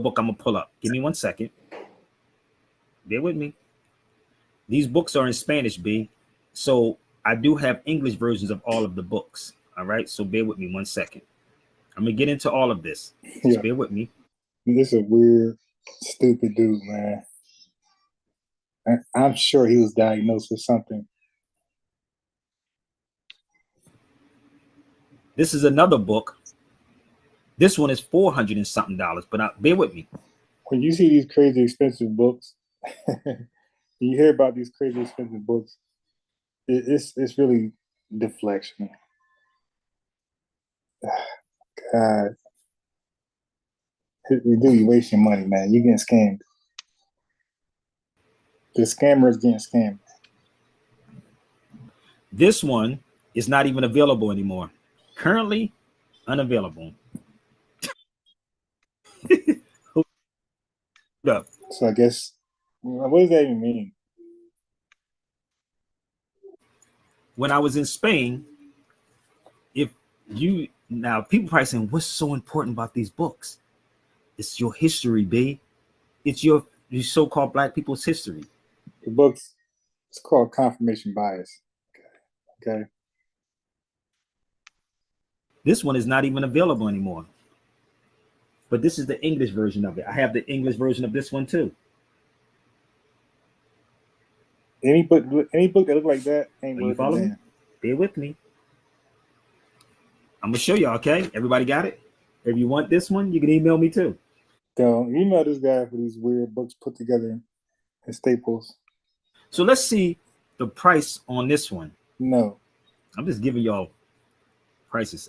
book I'm gonna pull up. Give me 1 second. Bear with me. These books are in Spanish, B. So I do have English versions of all of the books. All right. So bear with me 1 second. I'm gonna get into all of this. Just Yeah. bear with me. This is a weird, stupid dude, man. I'm sure he was diagnosed with something. This is another book. This one is $400 and something, but bear with me. When you see these crazy expensive books, you hear about these crazy expensive books, it's really deflection. God, you wasting money, man. You getting scammed. The scammer is getting scammed. This one is not even available anymore. Currently unavailable. Hold up. So I guess, what does that even mean? When I was in Spain, now people probably saying, what's so important about these books? It's your history, B. It's your so-called Black people's history. The books, it's called confirmation bias. Okay. This one is not even available anymore. But this is the English version of it. I have the English version of this one too. Any book that look like that ain't Are you worth a following me? damn. Bear with me. I'm gonna show y'all, okay? Everybody got it? If you want this one, you can email me too. So email this guy for these weird books put together in Staples. So let's see the price on this one. No. I'm just giving y'all prices.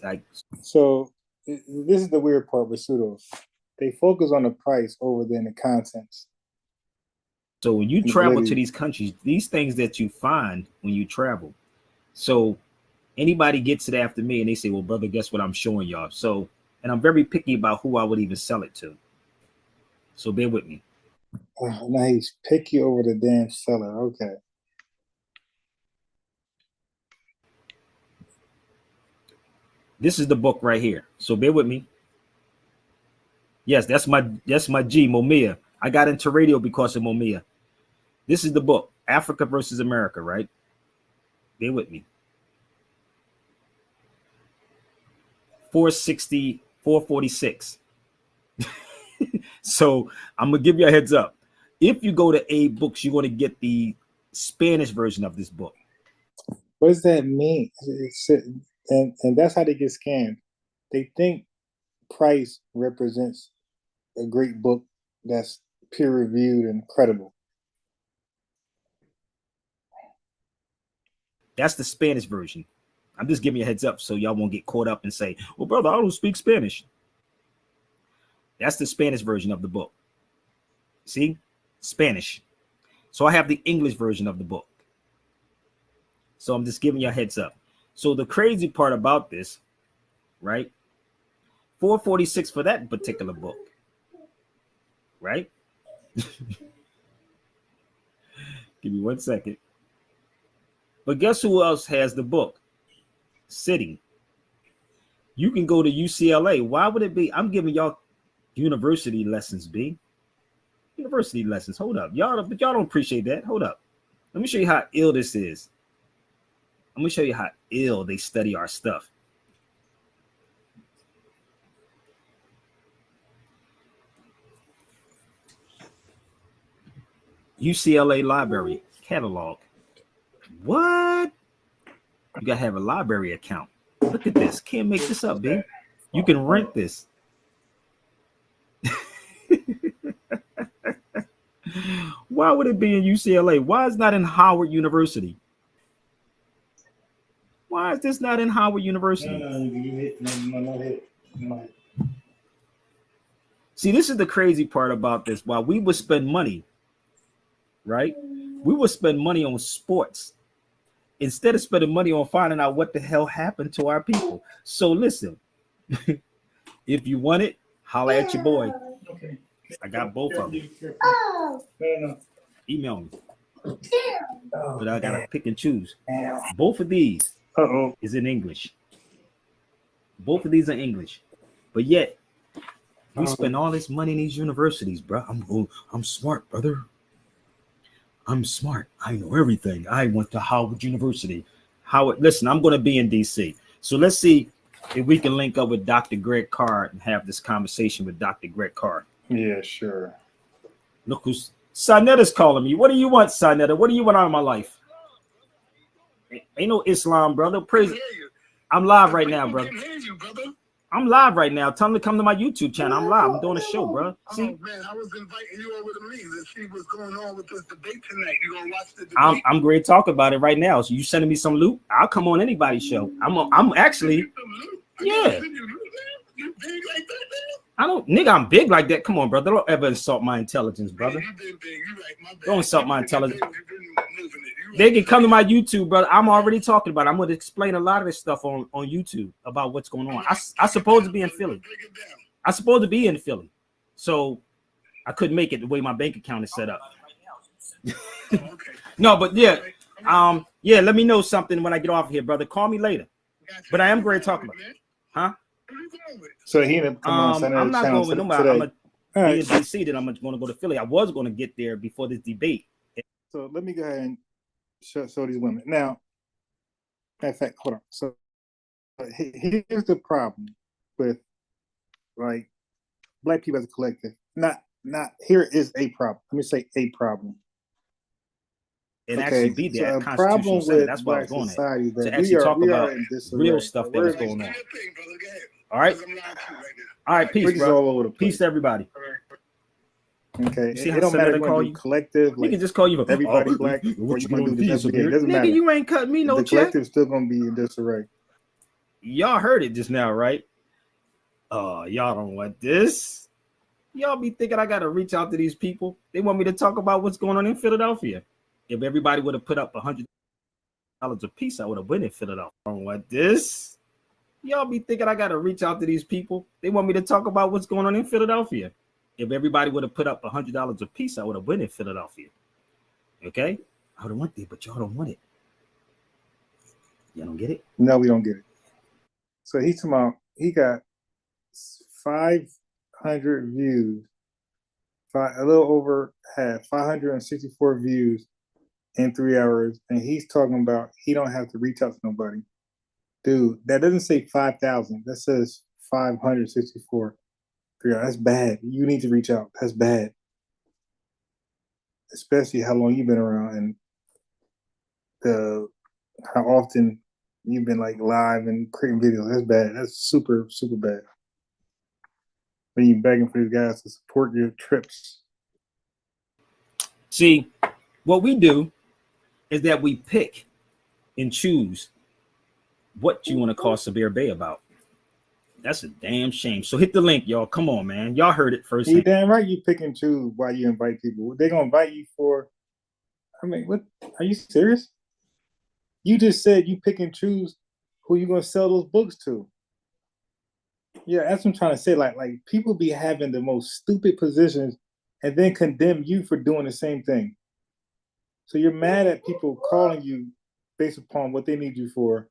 So this is the weird part with pseudos. They focus on the price over than the contents. So when you travel to these countries, these things that you find when you travel. So anybody gets it after me and they say, well, brother, guess what I'm showing y'all? So, and I'm very picky about who I would even sell it to. So bear with me. Now he's picky over the damn seller. Okay. This is the book right here. So bear with me. Yes, that's my G, Momia. I got into radio because of Momia. This is the book, Africa versus America, right? Bear with me. 460, 446. So I'm gonna give you a heads up. If you go to A Books, you're going to get the Spanish version of this book. What does that mean? And that's how they get scammed. They think price represents a great book that's peer reviewed and credible. That's the Spanish version. I'm just giving you a heads up so y'all won't get caught up and say, well, brother, I don't speak Spanish. That's the Spanish version of the book. See? Spanish. So I have the English version of the book. So I'm just giving you a heads up. So the crazy part about this, right? 446 for that particular book. Right? Give me 1 second. But guess who else has the book? Sitting. You can go to UCLA. Why would it be? I'm giving y'all university lessons, B. University lessons. Hold up. But y'all don't appreciate that. Hold up. Let me show you how ill this is. I'm going to show you how ill they study our stuff. UCLA library catalog. What? You got to have a library account. Look at this. Can't make this up, B. You can rent this. Why would it be in UCLA? Why is it not in Howard University? Why is this not in Howard University? No. See, this is the crazy part about this. While we would spend money, right? We would spend money on sports instead of spending money on finding out what the hell happened to our people. So listen, if you want it, holla at your boy. Okay. I got both of them. Oh. No. Email me. But I gotta pick and choose. Both of these is in English. Both of these are English. But yet, We spend all this money in these universities, bro. I'm smart, brother. I'm smart. I know everything. I went to Howard University. Howard, listen, I'm going to be in DC. So let's see if we can link up with Dr. Greg Carr and have this conversation with Dr. Greg Carr. Yeah, sure. Look who's Sanetta's calling me. What do you want, Sanetta? What do you want out of my life? Ain't no Islam, brother. Praise. I'm live right now, brother. I'm live right now. Tell them to come to my YouTube channel. I'm live. I'm doing a show, bro. See? Oh man, I was inviting you over to me to see what's going on with this debate tonight. You gonna watch the debate? I'm going to talk about it right now. So you sending me some loot? I'll come on anybody's show. I'm actually, yeah. You big like that, man? I don't, nigga, I'm big like that. Come on, brother. Don't ever insult my intelligence, brother. You been big. You right, my bad. Don't insult my intelligence. You They can come to my YouTube, brother. I'm already talking about it. I'm going to explain a lot of this stuff on YouTube about what's going on. I supposed to be in Philly. I supposed to be in Philly. So I couldn't make it the way my bank account is set up. No, but yeah. Yeah, let me know something when I get off here, brother. Call me later. But I am going to talk about it. Huh? So he ended up coming on I'm not going with nobody. I'm going to be right. in DC, then I'm going to go to Philly. I was going to get there before this debate. So let me go ahead and show these women. Now, in fact, hold on. So here's the problem with like Black people as a collective. Not here is a problem. Let me say a problem. And actually be there at so Constitutional Center. That's why I was going society at. To actually talk about real stuff that was going on. All right. All right. Peace, bro. All over the place. Peace to everybody. Okay. See it how don't matter call you collective. We can just call you everybody black. What you gonna gonna do? do? It doesn't matter. Nigga, you ain't cut me no the check. Collective's still gonna be in disarray. Y'all heard it just now, right? Y'all don't want this. Y'all be thinking I gotta reach out to these people. They want me to talk about what's going on in Philadelphia. If everybody would have put up $100 a piece, I would have went in Philadelphia. I don't want this. Y'all be thinking I gotta reach out to these people. They want me to talk about what's going on in Philadelphia. If everybody would have put up $100 a piece, I would have went in Philadelphia. Okay? I would have went there, but y'all don't want it. Y'all don't get it? No, we don't get it. So he's talking about he got 500 views, a little over half, 564 views in 3 hours, and he's talking about he don't have to reach out to nobody. Dude, that doesn't say 5,000. That says 564. That's bad. You need to reach out. That's bad. Especially how long you've been around and how often you've been like live and creating videos. That's bad. That's super, super bad. When you begging for these guys to support your trips. See, what we do is that we pick and choose what you want to call Sabir Bay about. That's a damn shame. So hit the link, y'all. Come on, man. Y'all heard it first. You damn right you pick and choose why you invite people. They're gonna invite you for, I mean, what are you serious? You just said you pick and choose who you're gonna sell those books to. Yeah, that's what I'm trying to say. Like people be having the most stupid positions and then condemn you for doing the same thing. So you're mad at people calling you based upon what they need you for.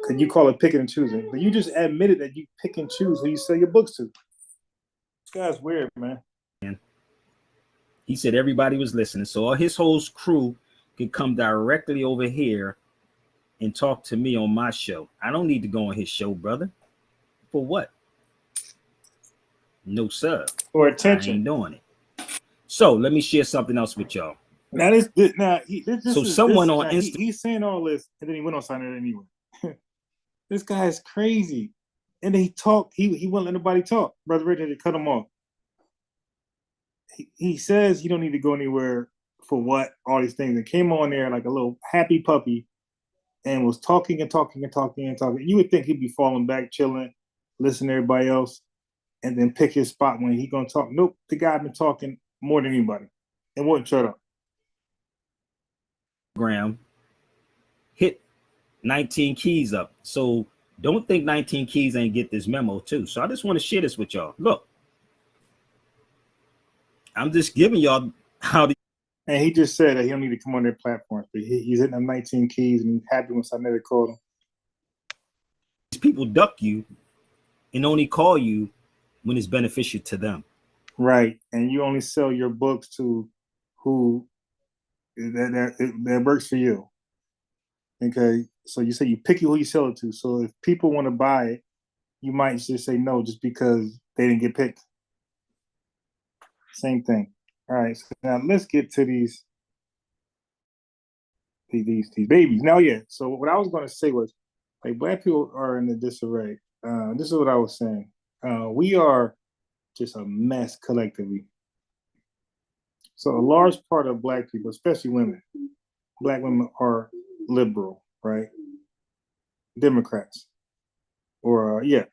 Because you call it picking and choosing. But you just admitted that you pick and choose who you sell your books to. This guy's weird, man. He said everybody was listening. So all his whole crew could come directly over here and talk to me on my show. I don't need to go on his show, brother. For what? No, sir. For attention. I ain't doing it. So let me share something else with y'all. Now this is someone on Instagram. He's saying all this, and then he went on signing it anyway. This guy is crazy. And then he talked. He wouldn't let nobody talk. Brother Richard had to cut him off. He says he don't need to go anywhere for what all these things, and came on there like a little happy puppy, and was talking and talking and talking and talking. You would think he'd be falling back, chilling, listening to everybody else, and then pick his spot when he gonna talk. Nope, the guy been talking more than anybody, and wouldn't shut up. Hit 19 Keys up. So don't think 19 Keys ain't get this memo too. So I just want to share this with y'all. Look, I'm just giving y'all how to. And he just said that he don't need to come on their platforms, but he's hitting them 19 Keys and he's happy when somebody called him. These people duck you and only call you when it's beneficial to them. Right. And you only sell your books to who that works for you. Okay. So you say you pick who you sell it to. So if people want to buy it, you might just say no just because they didn't get picked. Same thing. All right. So now let's get to these babies. Now, yeah. So what I was going to say was, like, black people are in a disarray. This is what I was saying. We are just a mess collectively. So a large part of black people, especially women, black women are liberal, right? Democrats, or yeah,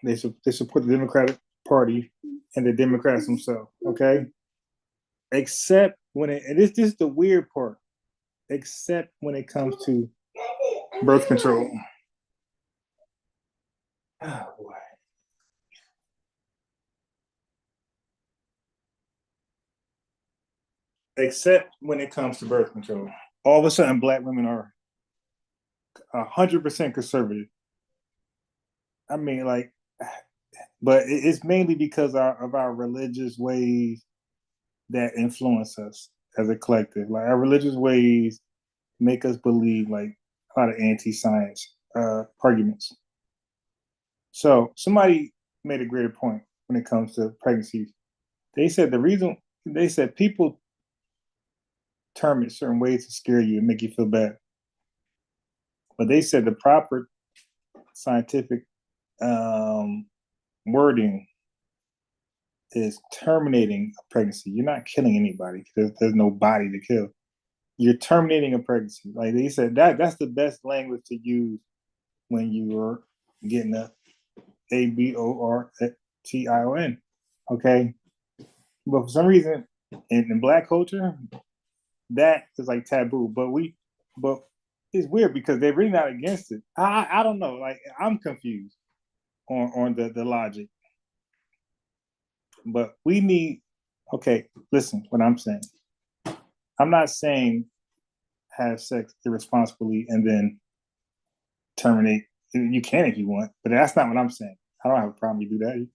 they support the Democratic Party and the Democrats themselves. Okay, except when and this is the weird part. Except when it comes to birth control. Oh boy. Except when it comes to birth control. All of a sudden, black women are 100% conservative. I mean, like, but it's mainly because of our religious ways that influence us as a collective. Like, our religious ways make us believe like a lot of anti-science arguments. So somebody made a greater point when it comes to pregnancies. They said people term it certain ways to scare you and make you feel bad. But they said the proper scientific wording is terminating a pregnancy. You're not killing anybody. There's no body to kill. You're terminating a pregnancy. Like they said, that's the best language to use when you are getting a abortion. Okay. But for some reason in black culture, that is like taboo. But it's weird because they're really not against it. I don't know. Like I'm confused on the logic. But we need, okay, listen what I'm saying. I'm not saying have sex irresponsibly and then terminate. You can if you want, but that's not what I'm saying. I don't have a problem you do that.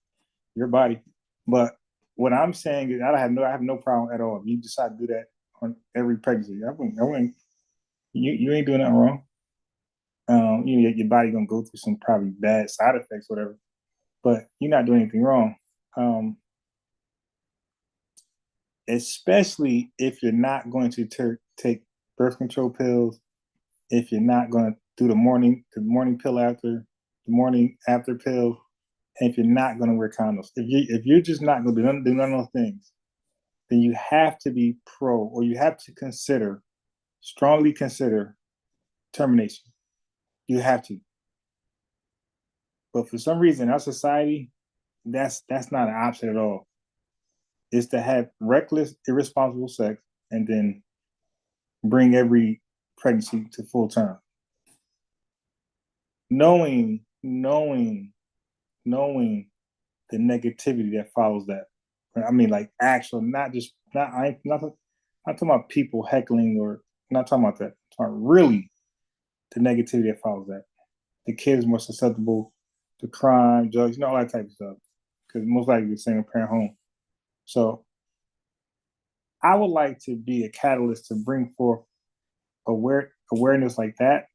Your body. But what I'm saying is I have no problem at all. If you decide to do that on every pregnancy, you ain't doing nothing wrong. Your body gonna go through some probably bad side effects, whatever. But you're not doing anything wrong. Especially if you're not going to take birth control pills, if you're not going to do the morning pill after the morning after pill, and if you're not going to wear condoms. If you're just not going to do none of those things, then you have to be pro, or you have to strongly consider termination. You have to. But for some reason, our society, that's not an option at all. Is to have reckless, irresponsible sex and then bring every pregnancy to full term. Knowing the negativity that follows that. I mean, like actual, I'm not talking about people heckling or not talking about that. I'm talking really the negativity that follows that. The kid is more susceptible to crime, drugs, all that type of stuff. Because most likely the single parent home. So I would like to be a catalyst to bring forth awareness like that,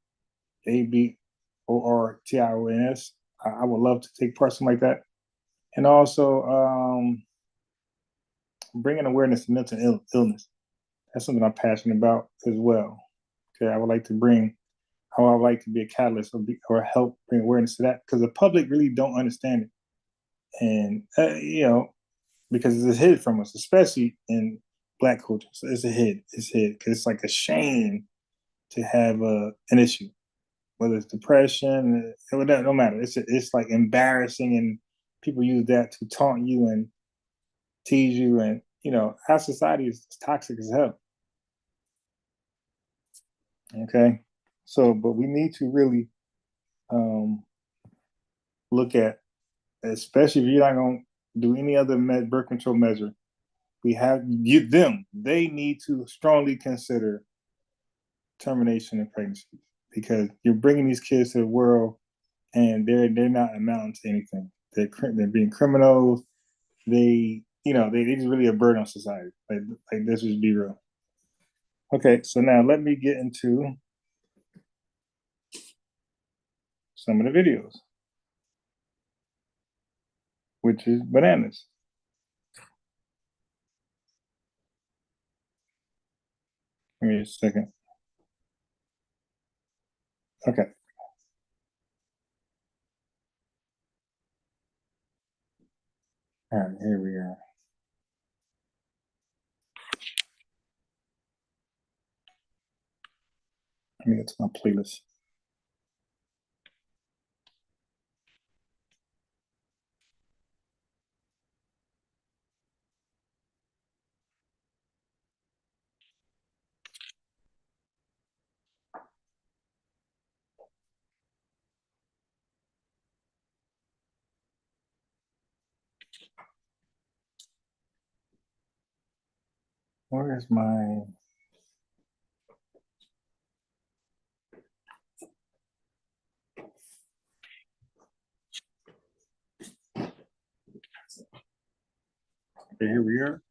ABORTIONS. I would love to take part in something like that. And also bringing awareness to mental illness. That's something I'm passionate about as well. Okay, I would like to be a catalyst or help bring awareness to that because the public really don't understand it. And, because it's hid from us, especially in Black culture. So it's hid because it's like a shame to have an issue, whether it's depression, it don't matter. It's like embarrassing, and people use that to taunt you and tease you, and our society is toxic as hell. Okay, so but we need to really look at, especially if you're not going to do any other birth control measure. They need to strongly consider termination of pregnancy because you're bringing these kids to the world and they're not amounting to anything. they're being criminals. They just really a burden on society. Like let's just be real. Okay, so now let me get into some of the videos, which is bananas. Give me a second. Okay. All right, here we are. Let me get to my playlist. Where is my... Okay, here we are.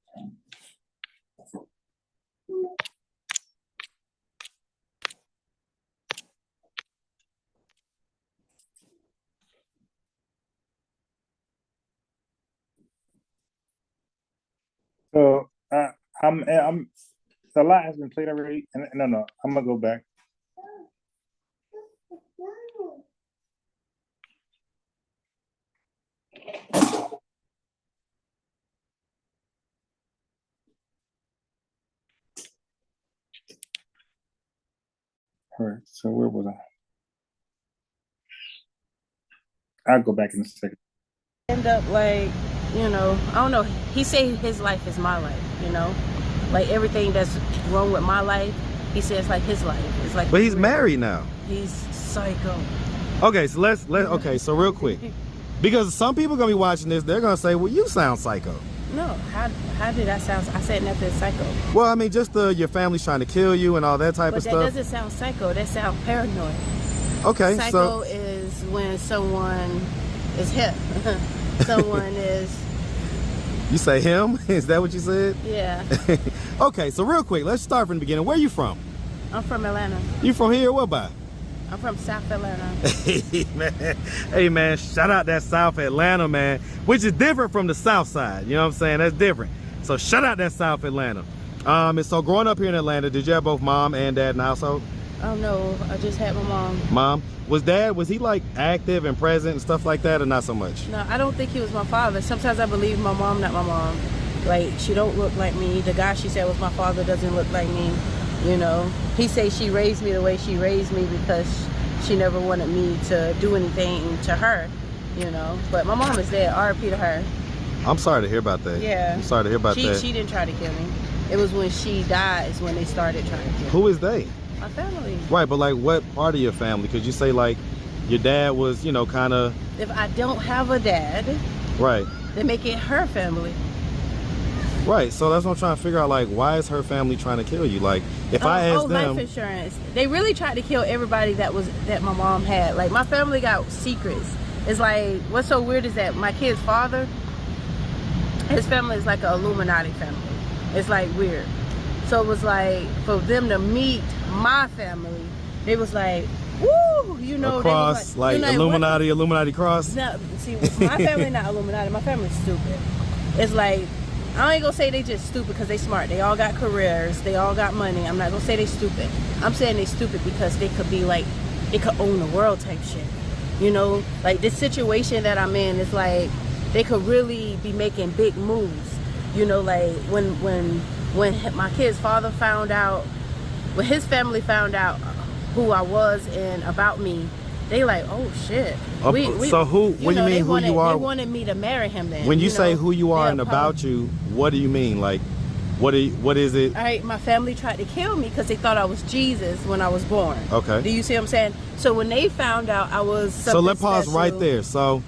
So I'm a lot has been played already. And no, I'm gonna go back. All right, so where was I? I'll go back in a second. End up like, you know, I don't know. He say his life is my life, you know, like everything that's wrong with my life. He says like his life. It's like. But he's married now. He's psycho. Okay, so okay, so real quick, because some people gonna be watching this, they're gonna say, "Well, you sound psycho." No, how did I sound? I said nothing psycho. Well, I mean, just your family's trying to kill you and all that type of But that stuff. doesn't sound psycho. That sounds paranoid. Okay, Psycho so is when someone is hip. Someone is. you say him? Is that what you said? Yeah. Okay, so real quick, let's start from the beginning. Where you from? I'm from Atlanta. You from here? What about? I'm from South Atlanta. Hey man, shout out that South Atlanta, man, which is different from the South Side. You know what I'm saying? That's different. So shout out that South Atlanta. And so growing up here in Atlanta, did you have both mom and dad in the household? Oh no, I just had my mom. Mom? Was he like active and present and stuff like that, or not so much? No, I don't think he was my father. Sometimes I believe my mom, not my mom. Like, she don't look like me. The guy she said was my father doesn't look like me. You know, he say she raised me the way she raised me because she never wanted me to do anything to her, you know. But my mom is dead. R.I.P. to her. I'm sorry to hear about that. Yeah. I'm sorry to hear about that. She didn't try to kill me. It was when she died is when they started trying to kill me. Who is they? My family. Right, but like what part of your family? Could you say like your dad was, you know, kind of... If I don't have a dad, Right. then make it her family. Right, so that's what I'm trying to figure out, like, why is her family trying to kill you? Like, if I ask them... life insurance. They really tried to kill everybody that my mom had. Like, my family got secrets. It's like, what's so weird is that my kid's father, his family is like an Illuminati family. It's like weird. So it was like, for them to meet my family, they was like, woo, you know. A cross, they was like Illuminati cross? No, see, my family not Illuminati. My family's stupid. It's like, I ain't gonna say they just stupid because they smart. They all got careers. They all got money. I'm not gonna say they stupid. I'm saying they stupid because they could be like, they could own the world type shit. You know, like this situation that I'm in is like, they could really be making big moves. You know, like when my kid's father found out, when his family found out who I was and about me, they like, oh shit. So who, what do you mean who you are? They wanted me to marry him then. When you say who you are and about you, what do you mean? Like, what is it? All right, my family tried to kill me because they thought I was Jesus when I was born. Okay. Do you see what I'm saying? So when they found out I was something So let's pause special, right there. So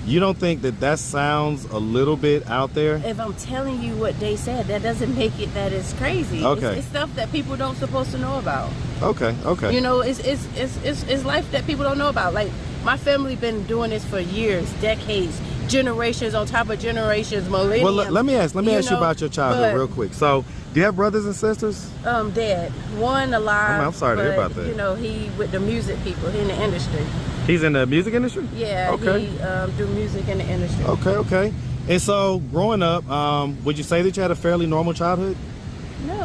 you don't think that sounds a little bit out there? If I'm telling you what they said, that doesn't make it that it's crazy. Okay. It's stuff that people don't supposed to know about. Okay. You know, it's life that people don't know about. Like, my family been doing this for years, decades. generations on top of generations, millenniums. Well, let me ask you know, about your childhood but, real quick. So, do you have brothers and sisters? Dead. One alive. I'm sorry to hear but, about that. You know, he with the music people. He in the industry. He's in the music industry? Yeah. Okay. He do music in the industry. Okay. And so, growing up, would you say that you had a fairly normal childhood? No,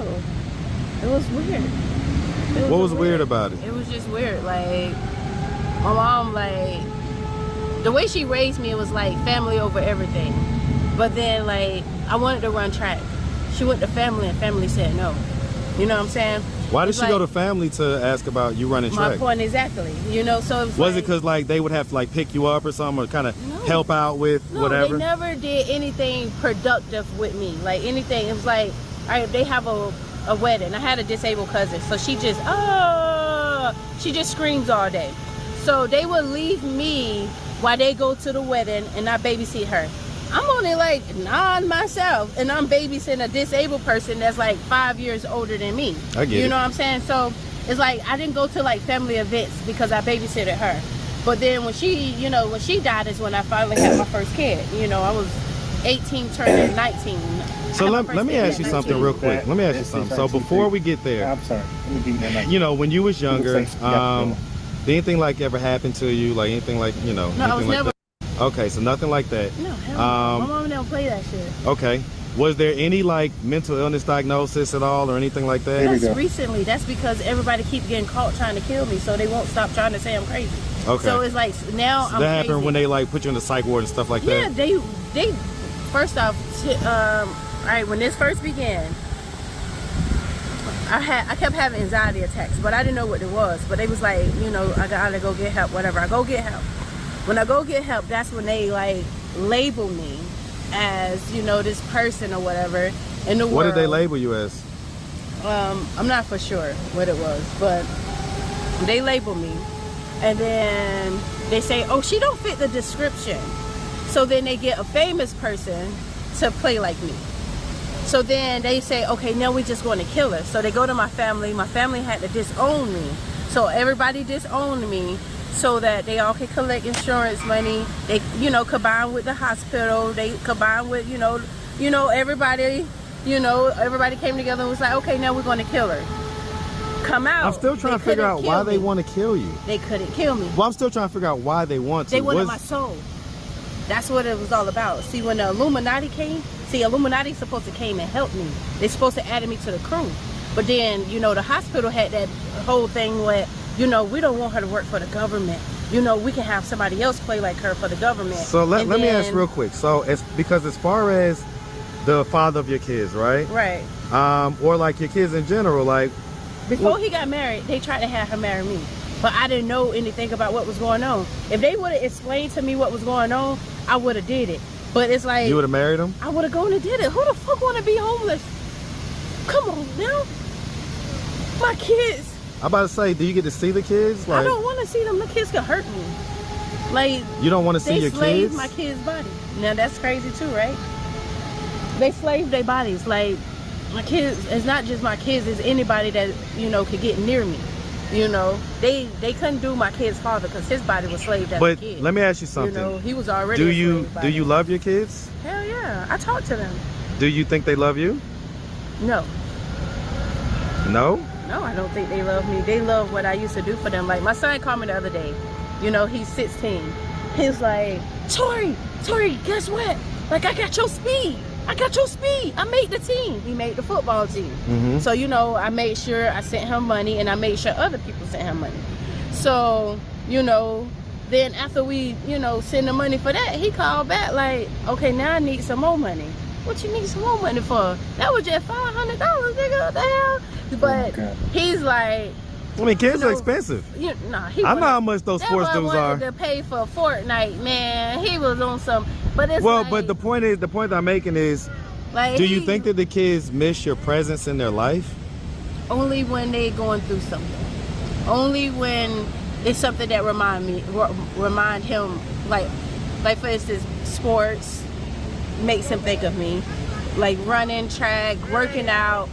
it was weird. What was weird about it? It was just weird. Like my mom, like the way she raised me, it was like family over everything. But then, like I wanted to run track. She went to family, and family said no. You know what I'm saying? Why did It's she go to family to ask about you running my track? point exactly. You know, so it Was it because like they would have to like pick you up or something, or kind of help out with whatever? They never did anything productive with me. Like anything, it was like, all right, they have a wedding. I had a disabled cousin, so she just screams all day. So they would leave me while they go to the wedding, and I babysit her. I'm only like 9 myself, and I'm babysitting a disabled person that's like 5 years older than me. I get it. You know what I'm saying? So it's like I didn't go to like family events because I babysitted her. But then when she died is when I finally had my first kid. You know, I was 18 turning 19. So let me ask you something real quick. Let me ask you something. So before we get there, I'm sorry. Let me give you that. you know, when you was younger, Looks like- did anything like ever happen to you? Like anything like, you know, No, I anything was like never. that? Okay, so nothing like that. No, hell no. My mom don't play that shit. Okay. Was there any like mental illness diagnosis at all or anything like that? Here we That's go. recently. That's because everybody keep getting caught trying to kill me, so they won't stop trying to say I'm crazy. Okay. So it's like now So I'm that crazy. happened when they like put you in the psych ward and stuff like Yeah, that? they first off, all right, when this first began, I kept having anxiety attacks, but I didn't know what it was. But they was like, you know, I gotta go get help, whatever. I go get help. When I go get help, that's when they like label me as, you know, this person or whatever in the world. What did they label you as? I'm not for sure what it was, but they label me, and then they say, oh, she don't fit the description. So then they get a famous person to play like me. So then they say, okay, now we're just going to kill her. So they go to my family. My family had to disown me. So everybody disowned me so that they all could collect insurance money. They, you know, combine with the hospital. They combine with, you know, everybody, everybody came together and was like, okay, now we're going to kill her. Come out. I'm still trying to figure out why they want to kill you. They couldn't kill me. Well, I'm still trying to figure out why they want to. They wanted my soul. That's what it was all about. See, when the Illuminati came, Illuminati supposed to came and help me. They supposed to add me to the crew. But then, you know, the hospital had that whole thing where, you know, we don't want her to work for the government. You know, we can have somebody else play like her for the government. So let me ask real quick. So it's because as far as the father of your kids, right? Right. Or like your kids in general, like before he got married, they tried to have her marry me. But I didn't know anything about what was going on. If they would have explained to me what was going on, I would have did it. But it's like, you would have married him? I would have gone and did it. Who the fuck want to be homeless? Come on now. My kids. I'm about to say, do you get to see the kids? Like, I don't want to see them. The kids could hurt me. Like, you don't want to see they your slave kids? my kids' body. Now that's crazy too, right? They slave their bodies. Like, my kids, it's not just my kids, it's anybody that, you know, could get near me. You know, they couldn't do my kid's father because his body was slaved as a kid. But let me ask you something. You know, he was already do you love your kids? Hell yeah. I talk to them. Do you think they love you? No. No? No, I don't think they love me. They love what I used to do for them. Like, my son called me the other day. You know, he's 16. He's like, Tori, guess what? Like, I got your speed. I made the team. He made the football team. Mm-hmm. So, you know, I made sure I sent him money, and I made sure other people sent him money. So, you know, then after we, you know, send the money for that, he called back like, okay, now I need some more money. What you need some more money for? That was just $500, nigga. What the hell? But he's like, I mean, kids you know, are expensive. he I know how much those that sports boy dudes are. wanted to pay for Fortnite, man. He was on some, but it's Well, like, but the point that I'm making is, like, do you think that the kids miss your presence in their life? only when they going through something, only when it's something that remind him, like for instance, sports makes him think of me, like running track, working out,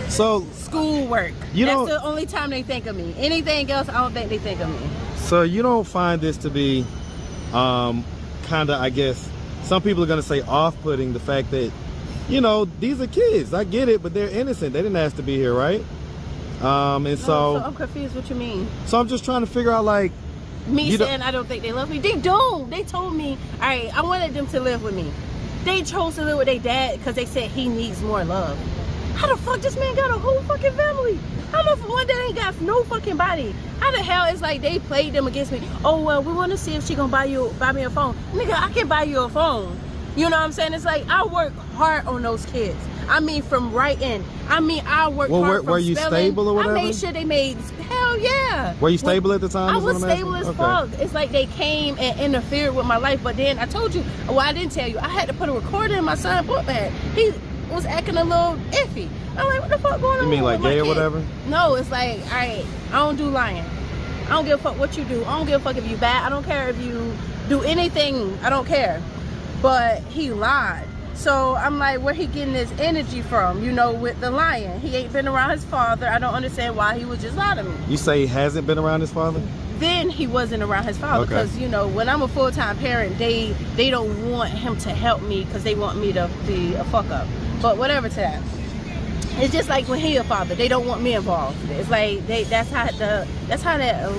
So schoolwork. That's the only time they think of me. Anything else, I don't think they think of me. So you don't find this to be kind of, I guess, some people are going to say off-putting the fact that, you know, these are kids. I get it, but they're innocent. They didn't ask to be here, right? And So I'm confused what you mean. so I'm just trying to figure out, like, Me You don't- saying I don't think they love me. They do. They told me, all right, I wanted them to live with me. They chose to live with their dad because they said he needs more love. How the fuck this man got a whole fucking family? How the one that ain't got no fucking body? How the hell is like they played them against me? Oh well, we want to see if she gonna buy me a phone. Nigga, I can buy you a phone. You know what I'm saying? It's like I work hard on those kids. I mean, from writing. I mean, I work Well, hard from were you spelling. stable or whatever? I made sure they made. Hell yeah. were you stable at the time? I is what was I'm stable asking? as Okay. fuck. It's like they came and interfered with my life. But then I told you, well, I didn't tell you. I had to put a recorder in my son's book bag. He was acting a little iffy. I'm like, what the fuck going on? You mean like with my gay or kid? whatever? No, it's like, all right, I don't do lying. I don't give a fuck what you do. I don't give a fuck if you bad. I don't care if you do anything. I don't care. But he lied. So I'm like, where he getting his energy from, you know, with the lying? He ain't been around his father. I don't understand why he would just lie to me. You say he hasn't been around his father? Then he wasn't around his father Okay. because, you know, when I'm a full-time parent, they don't want him to help me because they want me to be a fuck up. But whatever to that. It's just like when he a father, they don't want me involved. It's like that's how that.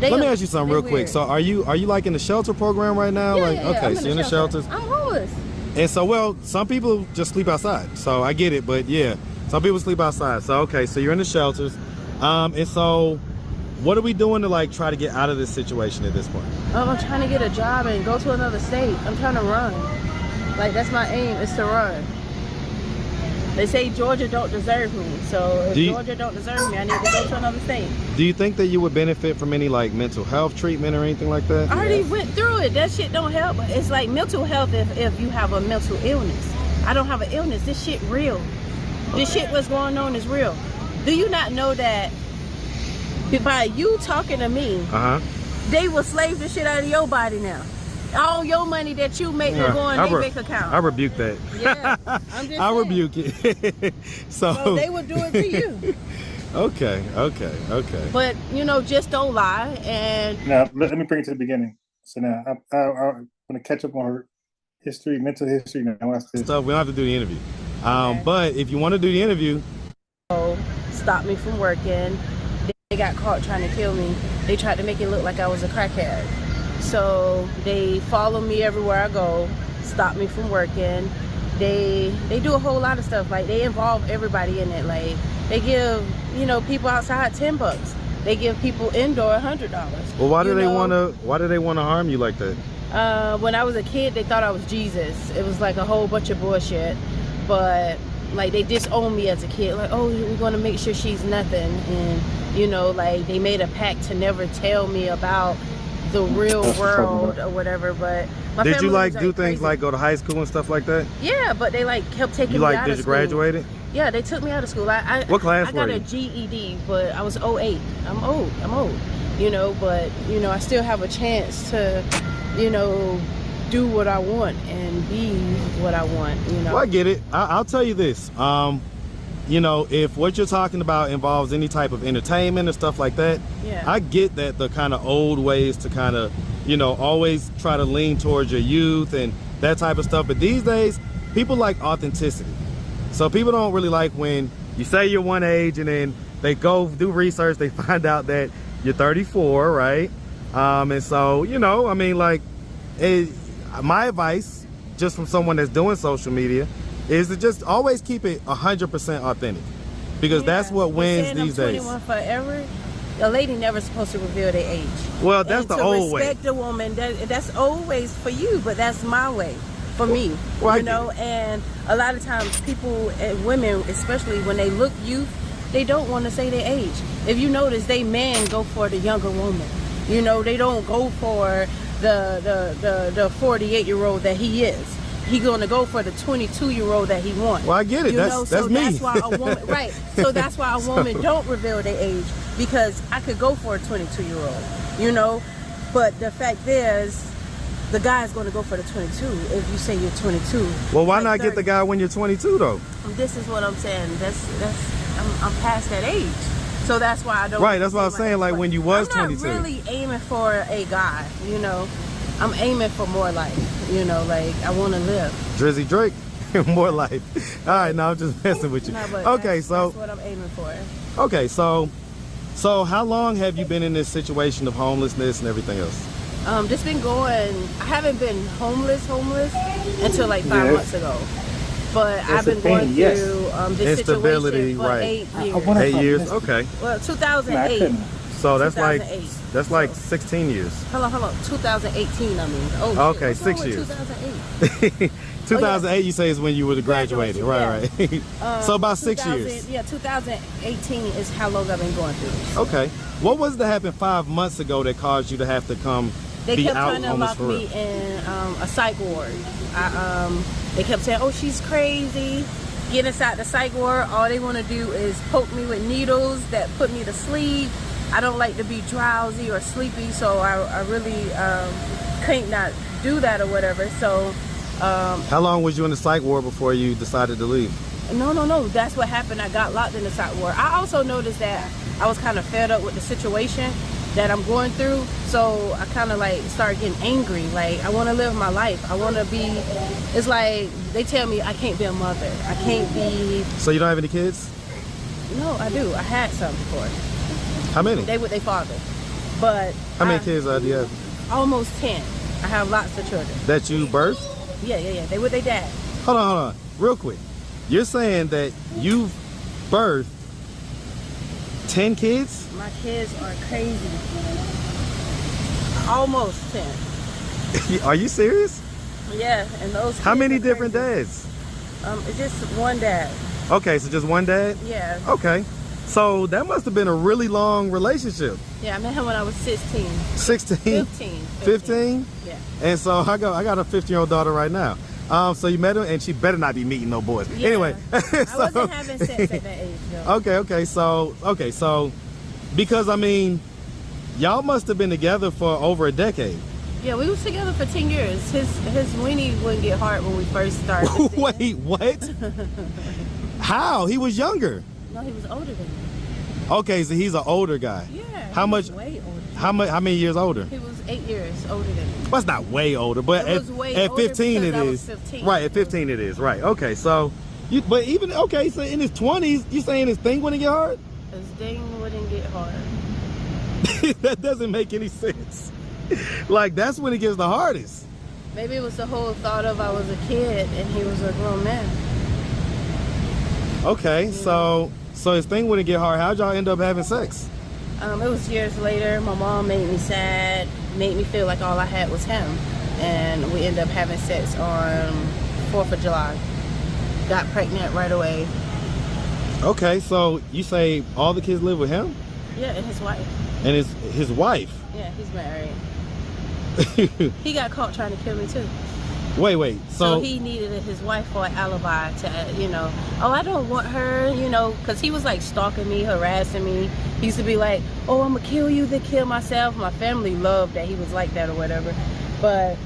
Let me ask you something they real quick. weird. So are you like in the shelter program right now? Yeah, like yeah, okay, I'm so you're in the shelter. shelters. I'm homeless. And so, well, some people just sleep outside. So I get it, but yeah, some people sleep outside. So okay, so you're in the shelters. And so what are we doing to like try to get out of this situation at this point? I'm trying to get a job and go to another state. I'm trying to run. Like that's my aim is to run. They say Georgia don't deserve me. So if Georgia don't deserve me, I need to go to another state. Do you think that you would benefit from any like mental health treatment or anything like that? I already went through it. That shit don't help. It's like mental health if you have a mental illness. I don't have an illness. This shit real. This shit what's going on is real. Do you not know that by you talking to me, they will slave the shit out of your body now? All your money that you make will go in their bank account. I rebuke that. Yeah, I'm just I saying. rebuke it. So they would do it to you. Okay. But you know, just don't lie. And Now, let me bring it to the beginning. So now, I'm going to catch up on her history, mental history. Now, watch this. Stuff. We don't have to do the interview. Okay. But if you want to do the interview, stop me from working. They got caught trying to kill me. They tried to make it look like I was a crackhead. So they follow me everywhere I go, stop me from working. They do a whole lot of stuff. Like they involve everybody in it. Like they give, you know, people outside $10. They give people indoor $100. well, why do they want to harm you like that? When I was a kid, they thought I was Jesus. It was like a whole bunch of bullshit. But like they disowned me as a kid. Like, oh, we're gonna make sure she's nothing. And you know, like they made a pact to never tell me about the real world or whatever. But my Did you family like was, do crazy. things like go to high school and stuff like that? Yeah, but they like kept taking You me like out did of you school. graduate it? Yeah, they took me out of school. What class I got were a you? GED, but I was 08. I'm old. You know, but you know, I still have a chance to, you know, do what I want and be what I want. You know. Well, I get it. I'll tell you this. You know, if what you're talking about involves any type of entertainment and stuff like that, Yeah. I get that the kind of old ways to kind of, you know, always try to lean towards your youth and that type of stuff. But these days, people like authenticity. So people don't really like when you say you're one age and then they go do research, they find out that you're 34, right? And so, you know, I mean, like, my advice, just from someone that's doing social media, is to just always keep it 100% authentic, because that's what wins these days. 21 forever. A lady never supposed to reveal their age. Well, that's And the to old way. respect a woman, that's old ways for you, but that's my way for me. Well, I you know, and a lot of times people and women, especially when they look youth, they don't want to say their age. If you notice, they men go for the younger woman. You know, they don't go for the 48-year-old that he is. He's gonna go for the 22-year-old that he wants. Well, I get it. You know, That's me. That's why a woman, right? So that's why a woman don't reveal their age, because I could go for a 22-year-old, you know. But the fact is, the guy's gonna go for the 22 if you say you're 22. Well, why Like not get the 30. guy when you're 22 though? This is what I'm saying. I'm past that age, so that's why I don't. Right, that's what I was say my saying, age. like, But when you was I'm 22. not really aiming for a guy, you know. I'm aiming for more life. You know, like I want to live. Drizzy Drake, more life. All right, now I'm just messing with you. No, but Okay, that's what I'm aiming for. okay, so how long have you been in this situation of homelessness and everything else? This been going. I haven't been homeless until like 5 Yes. months ago. But That's I've been the thing, going yes. through this Instability, situation for right. 8 I years. wanna- 8 years. Miss- Okay, Well, No, I 2008. couldn't. so that's like 2008. 16 years. Hold on. 2018, I mean. Oh, shit. Okay, What's 6 wrong with years. 2008? 2008, you say is when you would have graduated, right? Graduation, Right. So about 6 years. Yeah, 2018 is how long I've been going through this. Okay. What was to happen 5 months ago that caused you to have to come They be kept out trying to homeless lock for real? me in a psych ward. They kept saying, "Oh, she's crazy." Get inside the psych ward. All they want to do is poke me with needles that put me to sleep. I don't like to be drowsy or sleepy, so I really can't not do that or whatever. So How long was you in the psych ward before you decided to leave? no. That's what happened. I got locked in the psych ward. I also noticed that I was kind of fed up with the situation that I'm going through. So I kind of like started getting angry. Like I want to live my life. I want to be. It's like they tell me I can't be a mother. I can't be. So you don't have any kids? No, I do. I had some before. How many? They with their father, but How many I- kids do you have? Almost 10. I have lots of children. That you birthed? Yeah. They with their dad. Hold on. Real quick. You're saying that you've birthed 10 kids? My kids are crazy. Almost 10. Are you serious? Yeah, and those. How kids many are different crazy. dads? It's just one dad. Okay, so just one dad? Yeah. Okay. So that must have been a really long relationship. Yeah, I met him when I was 16. 16? 15. 15? Yeah. And so I got a 15-year-old daughter right now. So you met her, and she better not be meeting no boys. Yeah. Anyway, I wasn't having sex at that age, though. Okay. So because I mean, y'all must have been together for over a decade. Yeah, we was together for 10 years. His weenie wouldn't get hard when we first started. Wait, what? How? He was younger. No, he was older than me. Okay, so he's an older guy. Yeah. How he was much- Way older. How many years older? He was 8 years older than me. Well, it's not way older, but It was way at older 15 it because I was is. 15. Right, at 15 it is. Right. Okay, so but even okay, so in his 20s, you saying his thing wouldn't get hard? His ding wouldn't get hard. That doesn't make any sense. Like that's when it gets the hardest. Maybe it was the whole thought of I was a kid and he was a grown man. Okay, so his thing wouldn't get hard. How'd y'all end up having sex? It was years later. My mom made me sad, made me feel like all I had was him. And we ended up having sex on 4th of July. Got pregnant right away. Okay, so you say all the kids live with him Yeah, and his wife. and his wife. Yeah, he's married. He got caught trying to kill me too. Wait. So he needed his wife for an alibi to, oh, I don't want her, because he was like stalking me, harassing me. He used to be like, oh, I'm gonna kill you, then kill myself. My family loved that he was like that or whatever. But,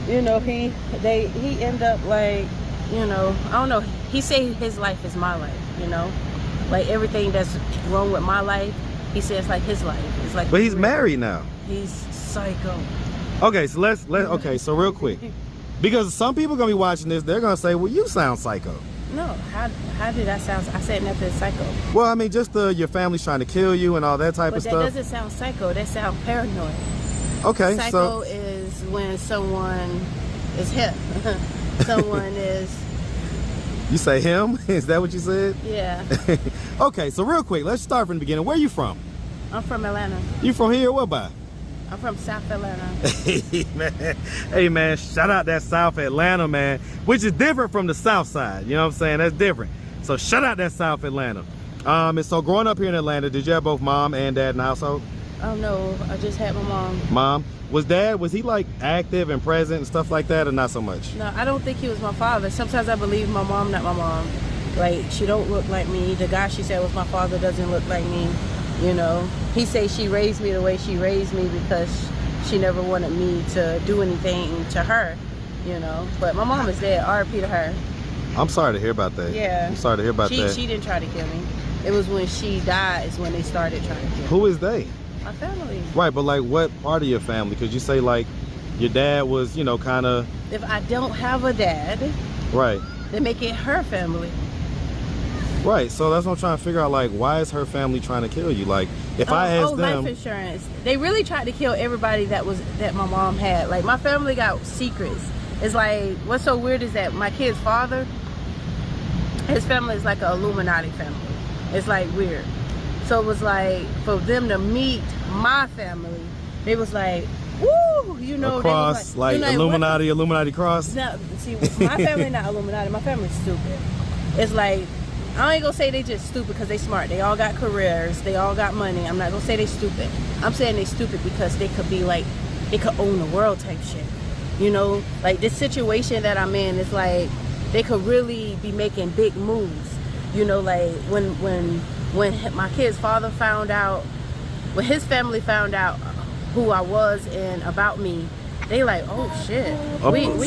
he ended up like, I don't know. He said his life is my life, like everything that's wrong with my life. He says it's like his life. It's like, But he's married now. He's psycho. Okay, so so real quick. Because some people are gonna be watching this, they're gonna say, well, you sound psycho. No, how did I sound? I said nothing psycho. Well, I mean, just your family's trying to kill you and all that type But of that stuff. doesn't sound psycho. That sounds paranoid. Okay, Psycho so is when someone is hip. Someone is, you say him? Is that what you said? yeah. Okay, so real quick, let's start from the beginning. Where you from? I'm from Atlanta. You from here? What by? I'm from South Atlanta. Hey man, shout out that South Atlanta, man, which is different from the South Side. You know what I'm saying? That's different. So shout out that South Atlanta. And so growing up here in Atlanta, did you have both mom and dad in the household? Oh no, I just had my mom. Mom, was he like active and present and stuff like that, or not so much? No, I don't think he was my father. Sometimes I believe my mom, not my mom. Like, she don't look like me. The guy she said was my father doesn't look like me. He say she raised me the way she raised me because she never wanted me to do anything to her, But my mom is dead. R.I.P. to her. I'm sorry to hear about that. Yeah. I'm sorry to hear about that. She didn't try to kill me. It was when she died is when they started trying to kill me. Who is they? My family. Right, but like what part of your family? Because you say like your dad was, you know, kind of If I don't have a dad, right. then make it her family. Right, so that's what I'm trying to figure out. Like, why is her family trying to kill you? Like, if I asked them, life insurance. They really tried to kill everybody that my mom had. Like, my family got secrets. It's like, what's so weird is that my kid's father, his family is like an Illuminati family. It's like weird. So it was like, for them to meet my family, they was like, woo, you know, a cross, they was like you know, Illuminati cross. No, see, my family not Illuminati. My family's stupid. It's like, I ain't gonna say they just stupid because they smart. They all got careers. They all got money. I'm not gonna say they stupid. I'm saying they stupid because they could be like, they could own the world type shit. You know, like this situation that I'm in is like, they could really be making big moves. You know, like when my kid's father found out, when his family found out who I was and about me, they like, oh shit.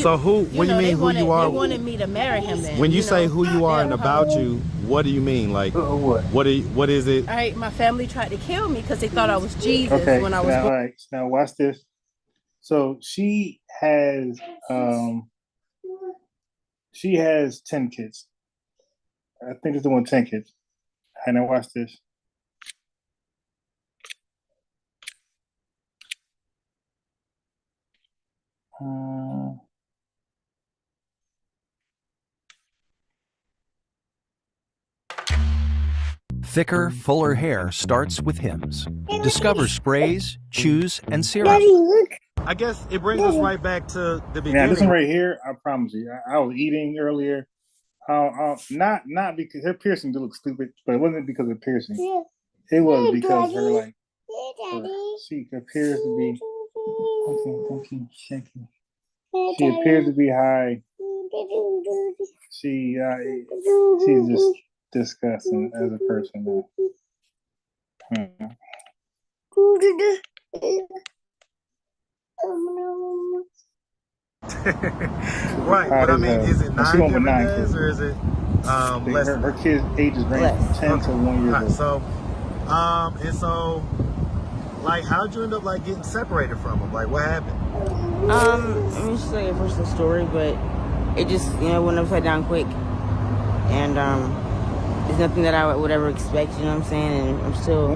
So who? What do you mean who you are? They wanted me to marry him. Then when you say know, who you are and about you, what do you mean? Like what is it? All right, my family tried to kill me because they thought I was Jesus Okay, when I was now, born. all right, now watch this. So she has 10 kids. I think it's the one 10 kids. All right, now watch this. Thicker, fuller hair starts with Hims. Discover sprays, chews, and serums. I guess it brings us right back to the beginning. Now this one right here, I promise you, I was eating earlier. Not because her piercing did look stupid, but it wasn't because of piercing. It was because her she appears to be. Thank you. She appears to be high. She's just disgusting as a person. Right, but I mean, is it 9 different days or is it less? Her kids' ages range from 10 to 1 year old. So, and so, like, how'd you end up like getting separated from him? Like, what happened? Let me just tell you a personal story, but it just, you know, went upside down quick, and there's nothing that I would ever expect, you know what I'm saying? And I'm still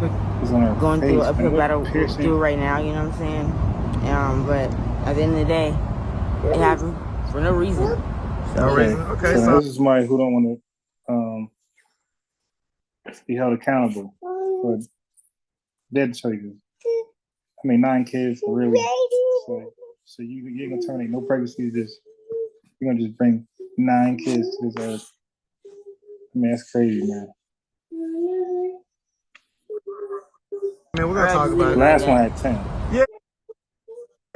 going through an uphill battle through right now, you know what I'm saying? But at the end of the day, it happened for no reason. No reason. Okay, so this is somebody who don't want to be held accountable. But they'd tell you, I mean, 9 kids, really. So you're gonna terminate no pregnancy. You're gonna just bring 9 kids to this earth. I mean, that's crazy, man. I mean, we're gonna talk about it. The last one had 10. Yeah,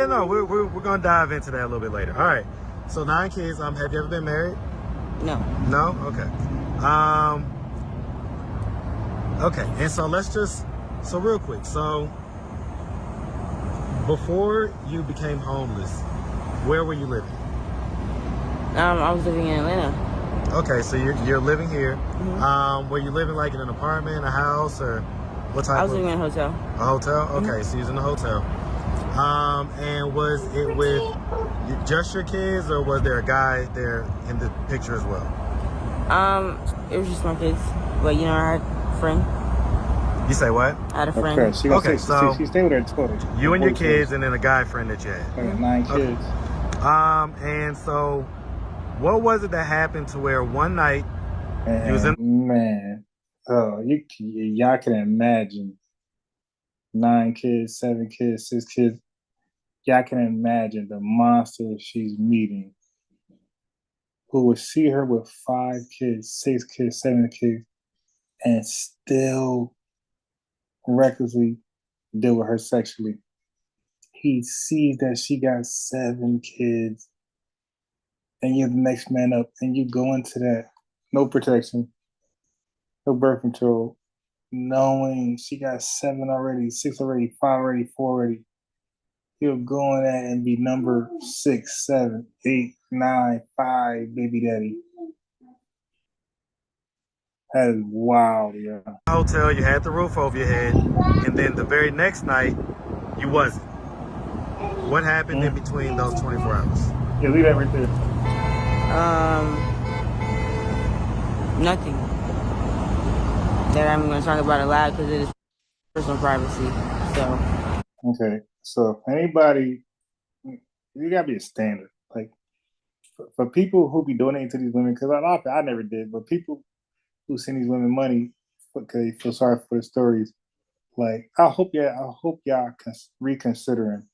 no, we're gonna dive into that a little bit later. All right. So 9 kids. Have you ever been married? No. No. Okay. Okay. And so so real quick. So before you became homeless, where were you living? I was living in Atlanta. Okay, so you're living here. Mm-hmm. Were you living like in an apartment, a house, or what type? I was living in a hotel. A hotel? Okay, Mm-hmm. so you was in a hotel. And was it with just your kids, or was there a guy there in the picture as well? It was just my kids, but you know, I had a friend. You say what? I had a friend. Okay, so she stayed with her total. You and your kids, and then a guy friend that you had. 9 kids. And so, what was it that happened to where one night you was in? Man, oh, y'all can imagine 9 kids, 7 kids, 6 kids. Y'all can imagine the monster she's meeting, who would see her with 5 kids, 6 kids, 7 kids, and still recklessly deal with her sexually. He sees that she got 7 kids, and you're the next man up, and you go into that, no protection, no birth control, knowing she got 7 already, 6 already, 5 already, 4 already. He'll go in there and be number 6, 7, 8, 9, 5, baby daddy. That is wild, yeah. Hotel, you had the roof over your head, and then the very next night, you wasn't. What happened in between those 24 hours? Yeah, leave that right there. Nothing that I'm going to talk about aloud because it is personal privacy. So. Okay, so if anybody, you gotta be a standard. Like for people who be donating to these women, because I never did, but people who send these women money because they feel sorry for the stories. Like I hope y'all reconsidering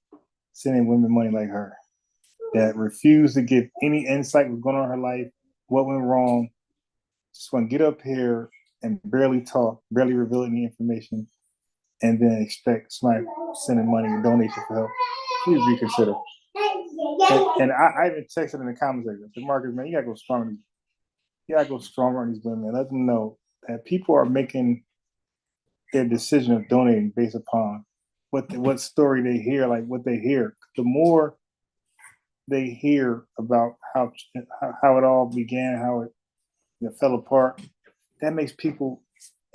sending women money like her that refuse to give any insight what's going on in her life, what went wrong, just want to get up here and barely talk, barely reveal any information, and then expect somebody sending money and donation for help. Please reconsider. And I even texted in the comments like, Marcus, man, you gotta go stronger. You gotta go stronger on these women. Let them know that people are making their decision of donating based upon what story they hear, like what they hear. The more they hear about how it all began, how it fell apart, that makes people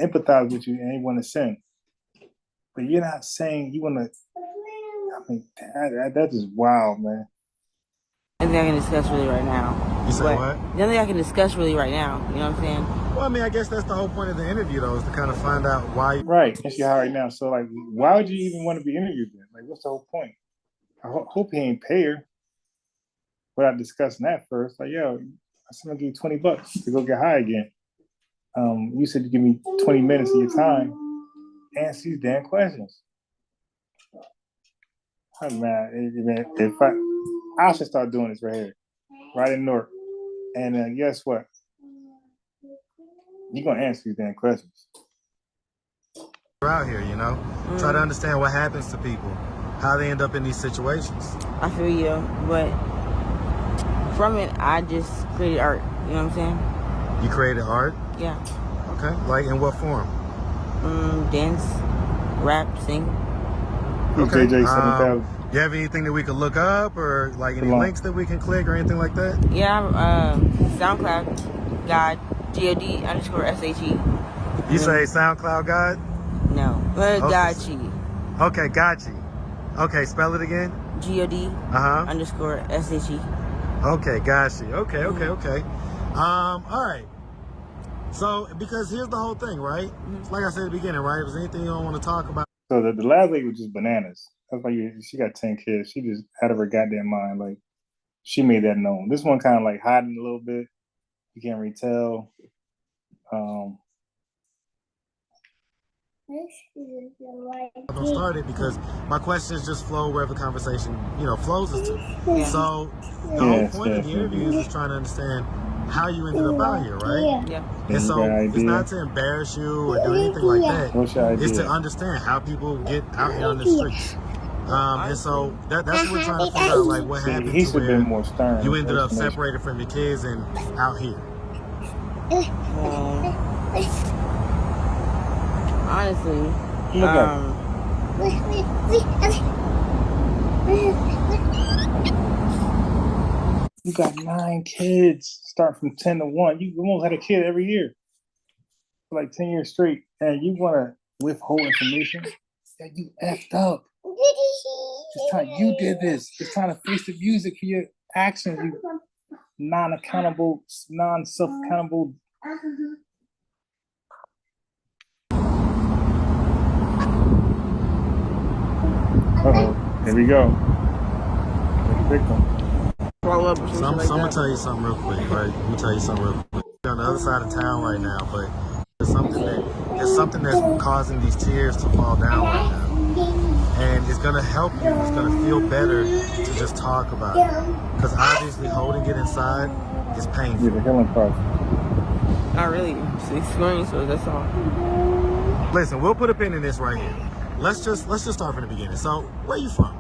empathize with you and they want to send. But you're not saying you want to. I mean, that is wild, man. Nothing I can discuss really right now. You say what? Nothing I can discuss really right now. You know what I'm saying? Well, I mean, I guess that's the whole point of the interview, though, is to kind of find out why. Right, and see how right now. So, like, why would you even want to be interviewed then? Like, what's the whole point? I hope he ain't pay her without discussing that first. Like, yo, I'm gonna give you $20 to go get high again. You said you give me 20 minutes of your time. Answer these damn questions. Oh, man, if I should start doing this right here, right in Newark. And guess what? You're gonna answer these damn questions. We're out here, you know, try to understand what happens to people, how they end up in these situations. I feel you, but from it, I just created art. You know what I'm saying? You created art? Yeah. Okay. Like in what form? Dance, rap, sing. Okay. JJ 7000. You have anything that we could look up, or like any links that we can click, or anything like that? Yeah. SoundCloud, God, God_SHE. You say SoundCloud God? No, Godchi. Okay, Godchi. Okay, spell it again. God_SHE. Okay, Godchi. Okay. All right. So, because here's the whole thing, right? Like I said at the beginning, right? If there's anything you don't want to talk about. So the last lady was just bananas. That's why she got 10 kids. She just out of her goddamn mind. Like, she made that known. This one kind of like hiding a little bit. You can't really tell. Don't start it because my questions just flow wherever conversation, flows us to. Yeah. So the whole point of the interview is trying to understand how you ended up out here, right? Yeah. And so it's not to embarrass you or do anything like that. It's to understand how people get out here on the streets. And so that's what we're trying to figure out, like what happened he to should where been more stern. you ended up separated from your kids and out here. Honestly, you got 9 kids, start from 10 to 1. You almost had a kid every year for like 10 years straight, and you want to withhold information? Yeah, you effed up. It's time you did this. It's time to face the music for your actions. You non-self-accountable. Here we go. Victim. follow up. So I'm gonna tell you something real quick, right? I'm gonna tell you something real quick. We're on the other side of town right now, but there's something that's causing these tears to fall down right now. And it's gonna help you. It's gonna feel better to just talk about it. Because obviously holding it inside is painful. Yeah, the healing process. Not really. It's the experience, so that's all. Listen, we'll put a pin in this right here. Let's just start from the beginning. So, where you from?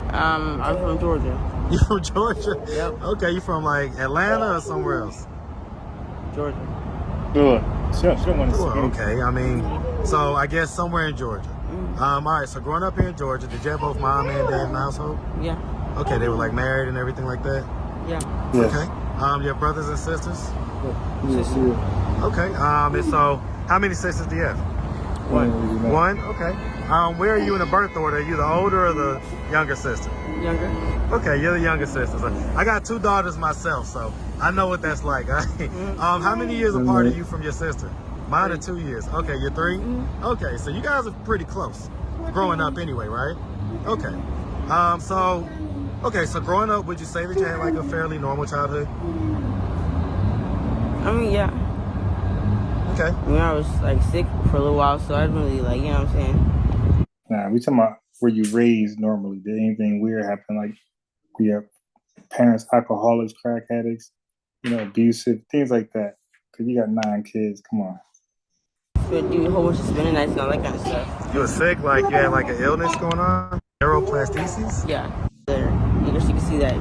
I'm from Georgia. You from Georgia? Yep. Okay, you from like Atlanta or somewhere else? Georgia. Good. She don't want to Well, see okay, I mean, so I guess somewhere in Georgia. All right, so growing up here in Georgia, did you have both mom and dad in the household? Yeah. Okay, they were like married and everything like that? Yeah. Yes. Okay. You have brothers and sisters? Yes. Okay. And so how many sisters do you have? One. One? Okay. Where are you in the birth order? Are you the older or the younger sister? Younger. Okay, you're the younger sister. So I got 2 daughters myself, so I know what that's like. How many years apart are you from your sister? Mine are 2 years. Okay, you're 3? Okay, so you guys are pretty close. Growing up anyway, right? Okay. So growing up, would you say that you had like a fairly normal childhood? I mean, yeah. Okay. I mean, I was like sick for a little while, so I didn't really like, you know what I'm saying? Nah, we talking about were you raised normally? Did anything weird happen? Like, your parents alcoholics, crack addicts, abusive, things like that? Because you got 9 kids. Come on. But do a whole bunch of spinning nights and all that kind of stuff. You were sick, like you had like an illness going on? Neuroplastices? Yeah. There. I guess you can see that.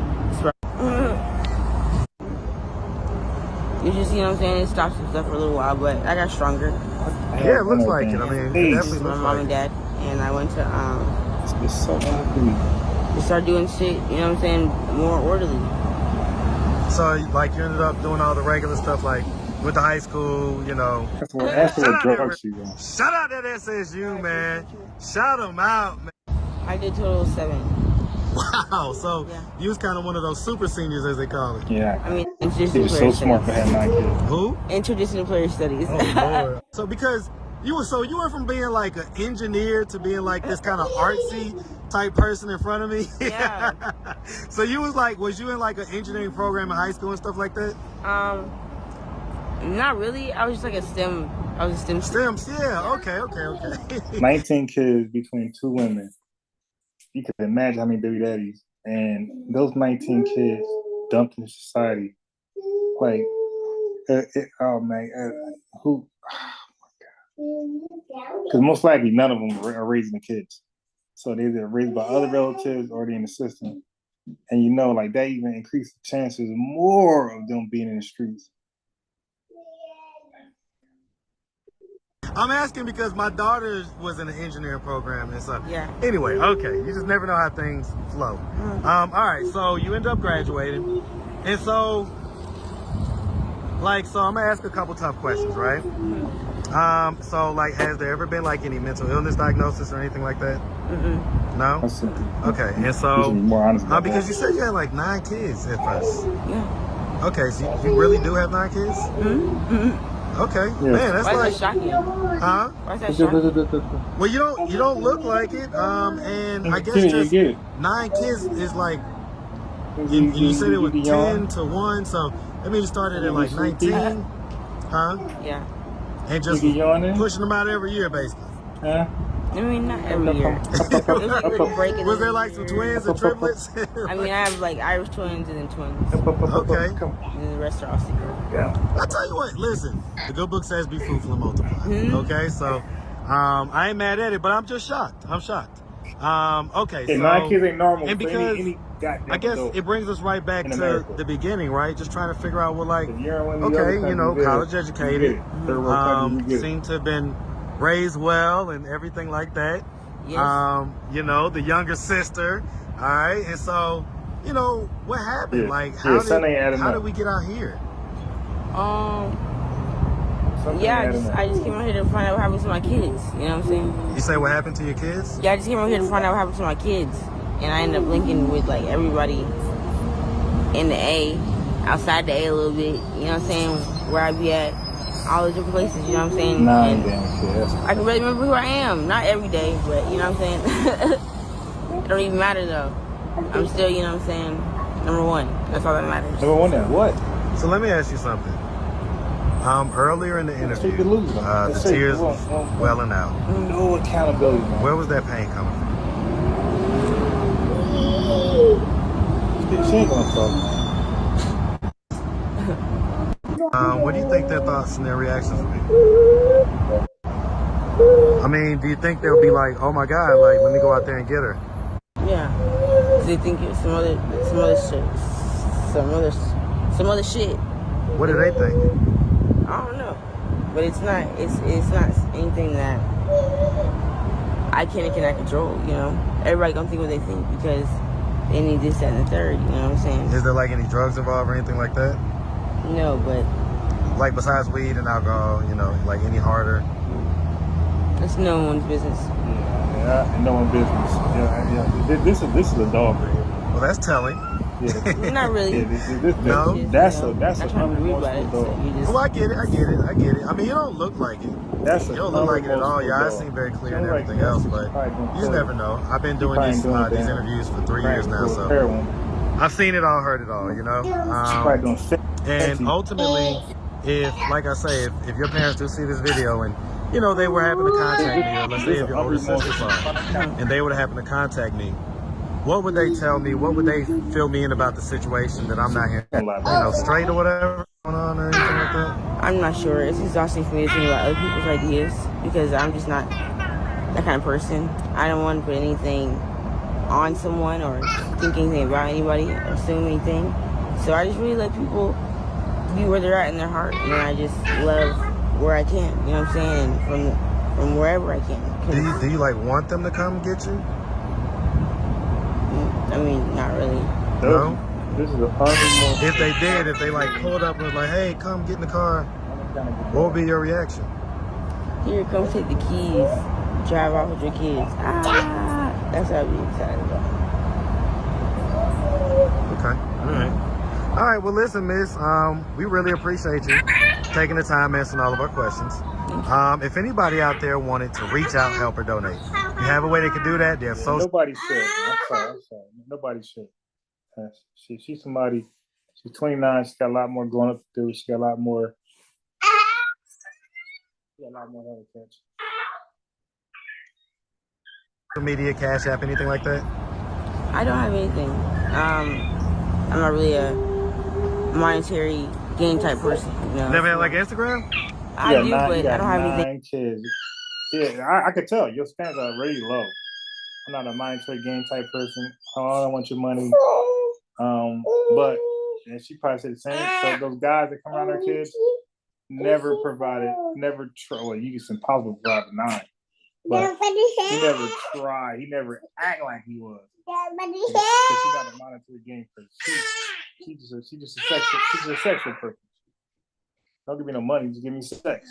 You just, you know what I'm saying? It stops and stuff for a little while, but I got stronger. Yeah, it looks like it. I mean, it definitely My looks mom like and dad, and I went to It's so ugly. we started doing shit, you know what I'm saying, more orderly. So, like, you ended up doing all the regular stuff, like, with the high school, That's what drugs you on. Shout out that SSU, man. Shout them out, man. I did total of 7. Wow, so Yeah. you was kind of one of those super seniors, as they call it. Yeah. I mean, He interdisciplinary was so smart for studies. having 9 kids. Who? Interdisciplinary studies. Oh, Lord. So because you went from being like an engineer to being like this kind of artsy type person in front of me. Yeah. So was you in like an engineering program in high school and stuff like that? Not really. I was just like a STEM. I was a STEM. STEMs, yeah. Okay. 19 kids between 2 women. You can imagine how many baby daddies. And those 19 kids dumped into society. Like, oh my God. Because most likely none of them are raising the kids. So they're either raised by other relatives or they're in the system. And like that even increased the chances more of them being in the streets. I'm asking because my daughter was in an engineering program and so Yeah. anyway, okay. You just never know how things flow. All right, so you end up graduating. And so I'm gonna ask a couple tough questions, right? So has there ever been like any mental illness diagnosis or anything like that? No? That's it. Okay, and You should so be more honest about because that. you said you had like 9 kids at first. Yeah. Okay, so you really do have 9 kids? Okay, Yeah. man, that's Why like, is that shocking? huh? Why is that shocking? Well, you don't look like it. And I guess You just get it. 9 kids is like, you said it was 10 to 1, so that means you started at like 19, huh? Yeah. And just You get yawning? pushing them out every year, basically. Huh? I mean, not every year. It was like a little break in Was the there like some year. twins and triplets? I mean, I have like Irish twins and then twins. Okay. And then the rest are all secret. I tell you what, listen, the good book says be fruitful and multiply. Okay, so I ain't mad at it, but I'm just shocked. I'm shocked. Okay, Hey, so 9 kids ain't normal. and for because any goddamn I guess adult. it brings us right back in to America. the beginning, right? Just trying to figure out what like, If you're in one of the other okay, countries, college you get educated, it. Third world countries, you get it. seem to have been raised well and everything like that. Yes. The younger sister, all right, and so what happened? Yeah. Like, Yeah, son ain't adding how up. did we get out here? Something Yeah, adding up. I just came out here to find out what happened to my kids. You know what I'm saying? You say what happened to your kids? Yeah, I just came out here to find out what happened to my kids. And I ended up linking with like everybody in the A, outside the A a little bit, you know what I'm saying? Where I be at, all the different places, you know what I'm saying? 9 And damn kids. I can really remember who I am. Not every day, but you know what I'm saying? It don't even matter though. I'm still, you know what I'm saying, number 1. That's all that matters. Number 1 now, what? So let me ask you something. Earlier in the interview, Take the loser. the Let's say, tears well, welling out. No accountability, man. Where was that pain coming from? She ain't gonna talk, man. What do you think their thoughts and their reactions would be? I mean, do you think they'll be like, oh my God, like, let me go out there and get her? Yeah. 'Cause they think it's some other shit. What do they think? I don't know, but it's not anything that I can and cannot control. You know, everybody gonna think what they think because they need this, that, and the third. You know what I'm saying? Is there like any drugs involved or anything like that? No, but Like besides weed and alcohol, like any harder? It's no one's business. Yeah, no one business. Yeah. This is a dog right here. Well, that's telling. Yeah. Not really. No. That's not an trying to read about it. unremorseful So dog. you just, Well, I get it. I mean, you don't look like it. That's You an don't look like it at all. unremorseful Your eyes dog. seem very clear She and don't like everything that. else, She's but probably gonna you just kill never you. know. I've been doing probably these doing that. interviews for 3 years now, so Heroin. I've seen it all, heard it all, you know. Probably doing fit. And ultimately, if, like I say, if your parents do see this video and, you know, they were having to contact me, or let's say if your older sister saw it, and they would have happened to contact me, what would they tell me? What would they fill me in about the situation that I'm not here, you know, straight or whatever going on or anything like that? I'm not sure. It's exhausting for me to think about other people's ideas because I'm just not that kind of person. I don't want to put anything on someone or think anything about anybody or assume anything. So I just really let people be where they're at in their heart, and then I just love where I can. You know what I'm saying? And from wherever I can. Do you like want them to come get you? I mean, not really. No. This is an unremorseful. If they did, if they like pulled up and was like, "Hey, come get in the car," what would be your reaction? Here, come take the keys. Drive off with your kids. That's what I'd be excited about. Okay. All right. Well, listen, Miss. We really appreciate you taking the time answering all of our questions. If anybody out there wanted to reach out, help, or donate, you have a way they can do that. They have social. Nobody should. I'm sorry. Nobody should. She's somebody. She's 29. She's got a lot more growing up to do. She got a lot more. Other catch. Media, Cash App, anything like that? I don't have anything. I'm not really a monetary gain type person. You know? Never had like Instagram? I do, but I don't have anything. 9 kids. Yeah, I could tell your standards are really low. I'm not a monetary gain type person. I don't want your money. But and she probably said the same. So those guys that come around her kids never provided, well, it's impossible to provide a 9. But he never tried. He never act like he was. She's not a monetary gain person. She's just a sexual person. Don't give me no money, just give me sex.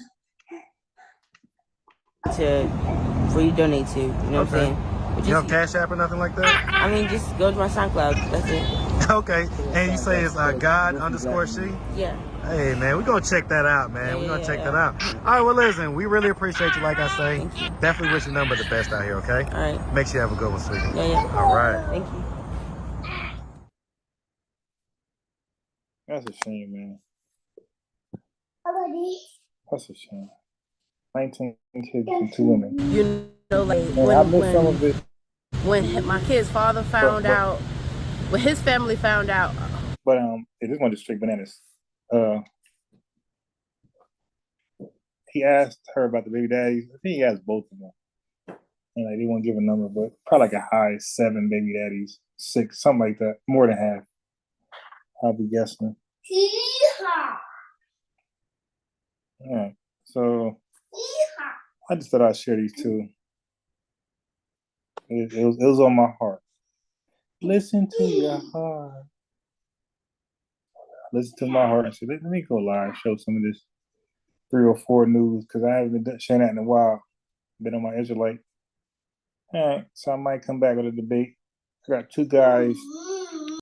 For you to donate to, you know what I'm saying? But You have Cash App or nothing like that? I mean, just go to my SoundCloud. That's it. Okay. And you say it's God_she? Yeah. Hey, man, we're going to check that out, man. We're going to check that out. All right, well, listen, we really appreciate you, like I say. Thank you. Definitely wish you nothing but the best out here, okay? All right. Make sure you have a good one, sweetie. Yeah. All right. Thank you. That's a shame, man. That's a shame. 19 kids and 2 women. You know, like I miss some of it. when my kid's father found out, when his family found out. But this one is straight bananas. He asked her about the baby daddies. I think he asked both of them. And like, they won't give a number, but probably like a high 7 baby daddies, 6, something like that. More than half. I'll be guessing. Yeah. So I just thought I'd share these two. It was on my heart. Listen to your heart. Listen to my heart and say, let me go live, show some of this 304 news, because I haven't been sharing that in a while. Been on my Israelite. All right, so I might come back with a debate. I got 2 guys